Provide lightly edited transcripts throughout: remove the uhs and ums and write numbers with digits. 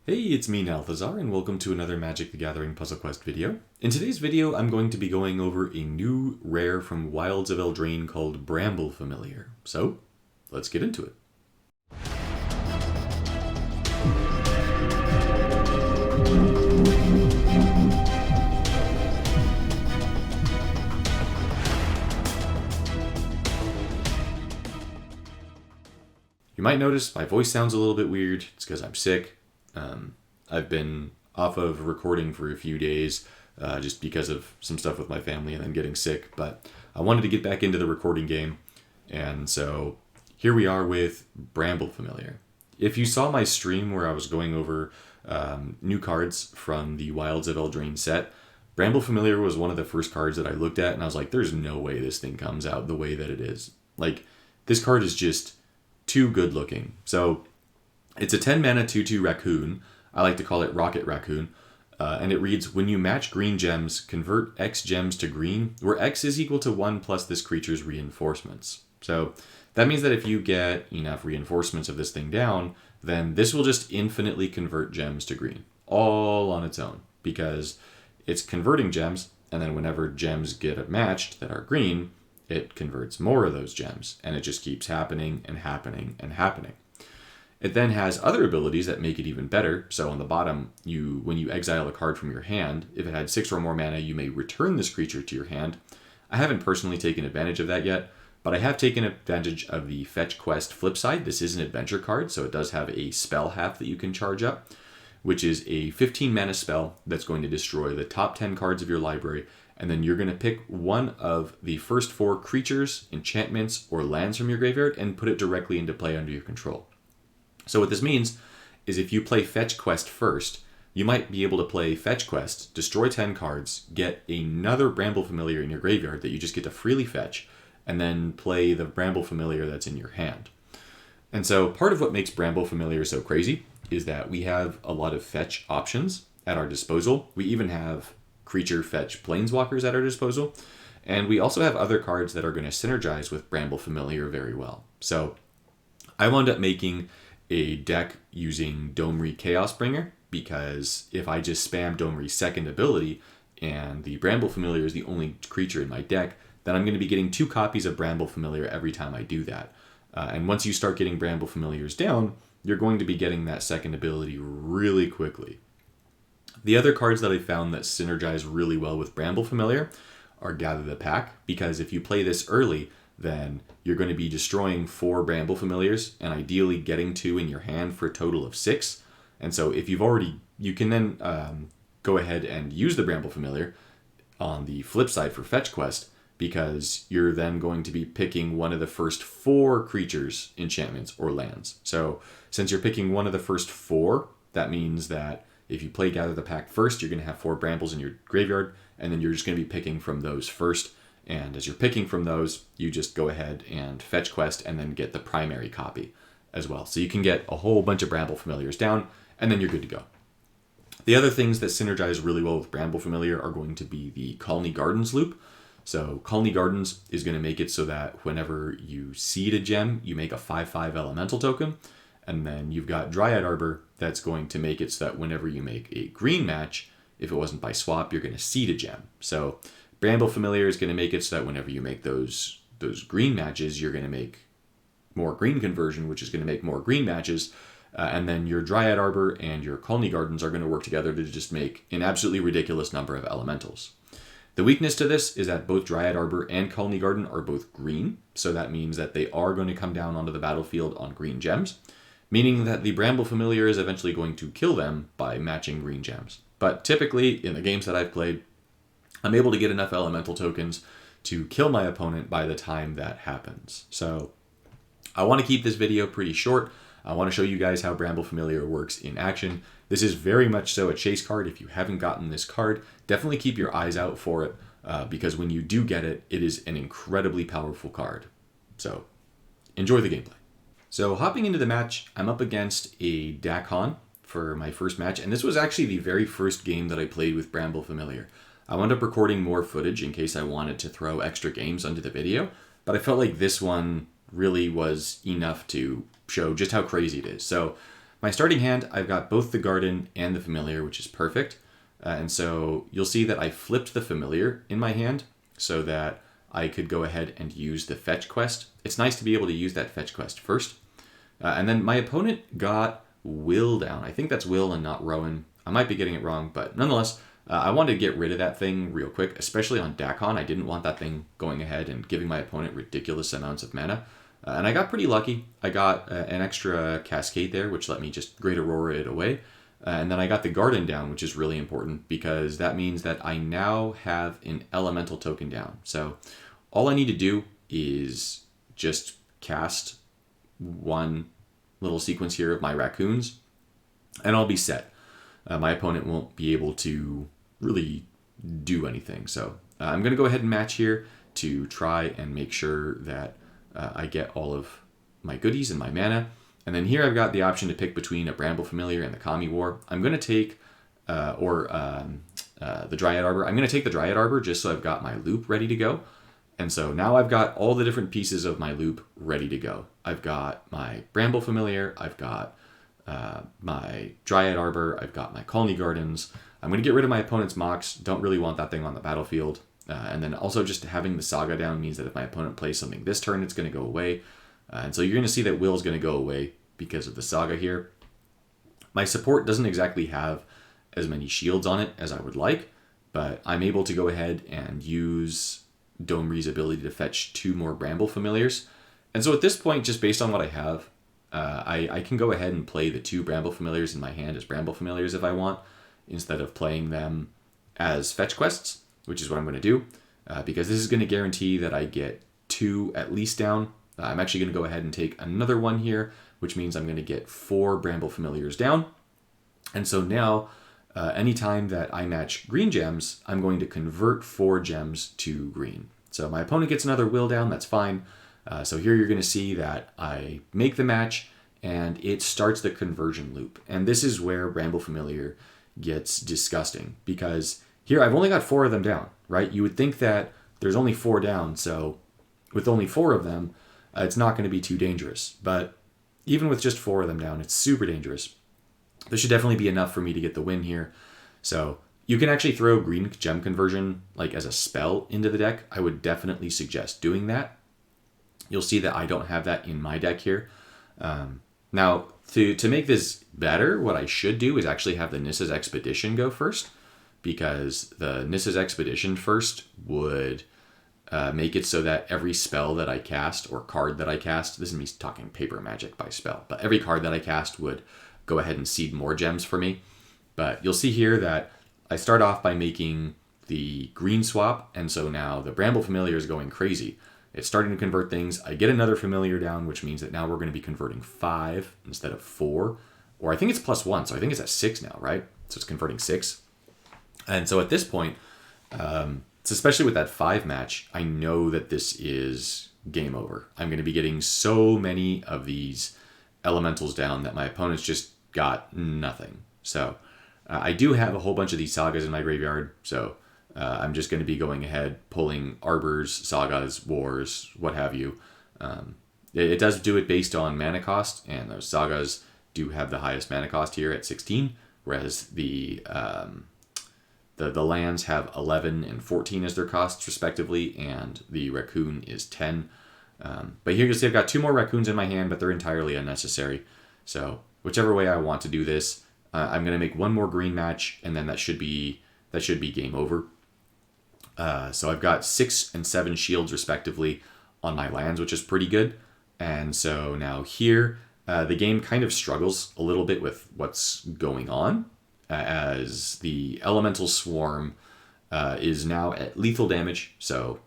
Hey, it's me, Nalthazar, and welcome to another Magic the Gathering Puzzle Quest video. In today's video, I'm going to be going over a new rare from Wilds of Eldraine called Bramble Familiar. So, let's get into it. You might notice my voice sounds a little bit weird. It's because I'm sick. I've been off of recording for a few days just because of some stuff with my family and then getting sick, but I wanted to get back into the recording game, and so here we are with Bramble Familiar. If you saw my stream where I was going over new cards from the Wilds of Eldraine set, Bramble Familiar was one of the first cards that I looked at, and I was like, there's no way this thing comes out the way that it is. Like, this card is just too good looking. So it's a 10 mana 2/2 raccoon. I like to call it Rocket Raccoon. And it reads, when you match green gems, convert X gems to green, where X is equal to 1 plus this creature's reinforcements. So that means that if you get enough reinforcements of this thing down, then this will just infinitely convert gems to green, all on its own, because it's converting gems, and then whenever gems get matched that are green, it converts more of those gems, and it just keeps happening and happening and happening. It then has other abilities that make it even better. So on the bottom, when you exile a card from your hand, if it had 6 or more mana, you may return this creature to your hand. I haven't personally taken advantage of that yet, but I have taken advantage of the Fetch Quest flip side. This is an adventure card, so it does have a spell half that you can charge up, which is a 15 mana spell that's going to destroy the top 10 cards of your library, and then you're going to pick one of the first 4 creatures, enchantments, or lands from your graveyard and put it directly into play under your control. So what this means is if you play Fetch Quest first, you might be able to play Fetch Quest, destroy 10 cards, get another Bramble Familiar in your graveyard that you just get to freely fetch, and then play the Bramble Familiar that's in your hand. And so part of what makes Bramble Familiar so crazy is that we have a lot of fetch options at our disposal. We even have creature fetch planeswalkers at our disposal, and we also have other cards that are going to synergize with Bramble Familiar very well. So I wound up making a deck using Domri Chaosbringer, because if I just spam Domri's second ability and the Bramble Familiar is the only creature in my deck, then I'm going to be getting 2 copies of Bramble Familiar every time I do that. And once you start getting Bramble Familiars down, you're going to be getting that second ability really quickly. The other cards that I found that synergize really well with Bramble Familiar are Gather the Pack, because if you play this early, then you're going to be destroying 4 Bramble Familiars and ideally getting 2 in your hand for a total of 6. And so if you can then go ahead and use the Bramble Familiar on the flip side for Fetch Quest, because you're then going to be picking one of the first 4 creatures, enchantments, or lands. So since you're picking one of the first 4, that means that if you play Gather the Pack first, you're going to have 4 Brambles in your graveyard, and then you're just going to be picking from those first. And as you're picking from those, you just go ahead and Fetch Quest and then get the primary copy as well. So you can get a whole bunch of Bramble Familiars down, and then you're good to go. The other things that synergize really well with Bramble Familiar are going to be the Colony Gardens loop. So Colony Gardens is going to make it so that whenever you seed a gem, you make a 5/5 elemental token. And then you've got Dryad Arbor that's going to make it so that whenever you make a green match, if it wasn't by swap, you're going to seed a gem. So Bramble Familiar is going to make it so that whenever you make those green matches, you're going to make more green conversion, which is going to make more green matches. And then your Dryad Arbor and your Colony Gardens are going to work together to just make an absolutely ridiculous number of elementals. The weakness to this is that both Dryad Arbor and Colony Garden are both green, so that means that they are going to come down onto the battlefield on green gems, meaning that the Bramble Familiar is eventually going to kill them by matching green gems. But typically, in the games that I've played, I'm able to get enough elemental tokens to kill my opponent by the time that happens. So I want to keep this video pretty short. I want to show you guys how Bramble Familiar works in action. This is very much so a chase card. If you haven't gotten this card, definitely keep your eyes out for it, because when you do get it, it is an incredibly powerful card. So enjoy the gameplay. So hopping into the match, I'm up against a Dakon for my first match, and this was actually the very first game that I played with Bramble Familiar. I wound up recording more footage in case I wanted to throw extra games onto the video, but I felt like this one really was enough to show just how crazy it is. So my starting hand, I've got both the Garden and the Familiar, which is perfect. And so you'll see that I flipped the Familiar in my hand so that I could go ahead and use the fetch quest. It's nice to be able to use that fetch quest first. And then my opponent got Will down. I think that's Will and not Rowan. I might be getting it wrong, but nonetheless, I wanted to get rid of that thing real quick, especially on Dakon. I didn't want that thing going ahead and giving my opponent ridiculous amounts of mana. And I got pretty lucky. I got an extra Cascade there, which let me just Great Aurora it away. And then I got the Garden down, which is really important because that means that I now have an elemental token down. So all I need to do is just cast one little sequence here of my raccoons, and I'll be set. My opponent won't be able to really do anything. So I'm going to go ahead and match here to try and make sure that I get all of my goodies and my mana. And then here I've got the option to pick between a Bramble Familiar and the Kami War. I'm going to take, the Dryad Arbor. I'm going to take the Dryad Arbor just so I've got my loop ready to go. And so now I've got all the different pieces of my loop ready to go. I've got my Bramble Familiar, I've got my Dryad Arbor, I've got my Colony Gardens. I'm going to get rid of my opponent's Mox. Don't really want that thing on the battlefield. And then also just having the Saga down means that if my opponent plays something this turn, it's going to go away. And so you're going to see that Will's going to go away because of the Saga here. My support doesn't exactly have as many shields on it as I would like, but I'm able to go ahead and use Domri's ability to fetch 2 more Bramble Familiars. And so at this point, just based on what I have, I can go ahead and play the 2 Bramble Familiars in my hand as Bramble Familiars if I want, instead of playing them as fetch quests, which is what I'm going to do, because this is going to guarantee that I get 2 at least down. I'm actually going to go ahead and take another one here, which means I'm going to get 4 Bramble Familiars down. And so now, anytime that I match green gems, I'm going to convert 4 gems to green. So my opponent gets another Will down, that's fine. So here you're going to see that I make the match, and it starts the conversion loop. And this is where Bramble Familiar gets disgusting, because here I've only got 4 of them down, right? You would think that there's only 4 down, so with only 4 of them, it's not going to be too dangerous. But even with just 4 of them down, it's super dangerous. There should definitely be enough for me to get the win here. So you can actually throw green gem conversion like as a spell into the deck. I would definitely suggest doing that. You'll see that I don't have that in my deck here. Now, to make this better, what I should do is actually have the Nissa's Expedition go first, because the Nissa's Expedition first would make it so that every spell that I cast or card that I cast, this is me talking paper magic by spell, but every card that I cast would go ahead and seed more gems for me. But you'll see here that I start off by making the green swap, and so now the Bramble Familiar is going crazy. It's starting to convert things. I get another Familiar down, which means that now we're going to be converting 5 instead of 4. Or I think it's +1, so I think it's at 6 now, right? So it's converting 6. And so at this point, so especially with that 5 match, I know that this is game over. I'm going to be getting so many of these elementals down that my opponent's just got nothing. So I do have a whole bunch of these sagas in my graveyard, so I'm just going to be going ahead, pulling arbors, sagas, wars, what have you. It does do it based on mana cost, and those sagas do have the highest mana cost here at 16, whereas the lands have 11 and 14 as their costs respectively, and the raccoon is 10. But here you'll see I've got 2 more raccoons in my hand, but they're entirely unnecessary. So whichever way I want to do this, I'm going to make 1 more green match, and then that should be game over. So I've got 6 and 7 shields respectively on my lands, which is pretty good. And so now here, the game kind of struggles a little bit with what's going on, as the Elemental Swarm is now at lethal damage. So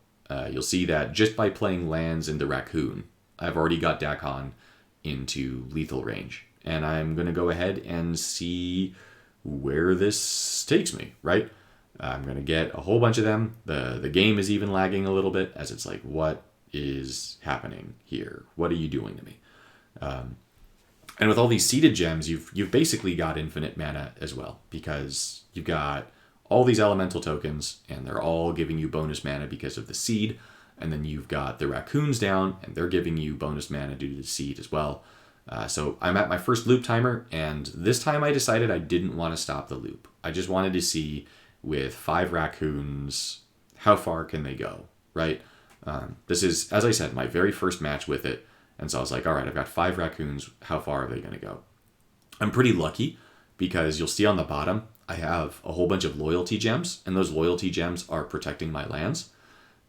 you'll see that just by playing lands into Raccoon, I've already got Dakon into lethal range. And I'm going to go ahead and see where this takes me, right? I'm going to get a whole bunch of them. The game is even lagging a little bit, as it's like, what is happening here? What are you doing to me? And with all these seeded gems, you've basically got infinite mana as well, because you've got all these elemental tokens, and they're all giving you bonus mana because of the seed. And then you've got the raccoons down, and they're giving you bonus mana due to the seed as well. So I'm at my first loop timer, and this time I decided I didn't want to stop the loop. I just wanted to see with 5 raccoons, how far can they go, right? This is, as I said, my very first match with it. And so I was like, all right, I've got 5 raccoons. How far are they going to go? I'm pretty lucky because you'll see on the bottom, I have a whole bunch of loyalty gems, and those loyalty gems are protecting my lands.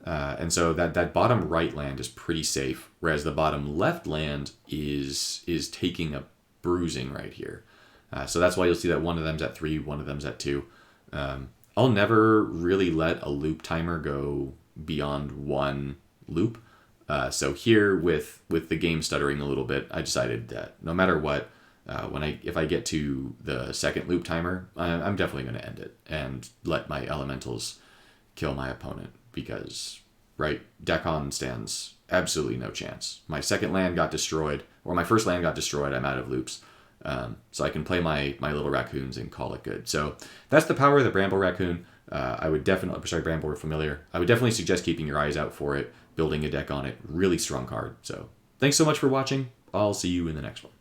And so that bottom right land is pretty safe, whereas the bottom left land is taking a bruising right here. So that's why you'll see that one of them's at 3, one of them's at 2. I'll never really let a loop timer go beyond 1 loop. So here with the game stuttering a little bit, I decided that no matter what, if I get to the second loop timer, I'm definitely going to end it and let my elementals kill my opponent, because, right, Decon stands absolutely no chance. My second land got destroyed, or my first land got destroyed, I'm out of loops. So I can play my little raccoons and call it good. So that's the power of the Bramble Raccoon. Bramble Familiar. I would definitely suggest keeping your eyes out for it, building a deck on it. Really strong card. So thanks so much for watching. I'll see you in the next one.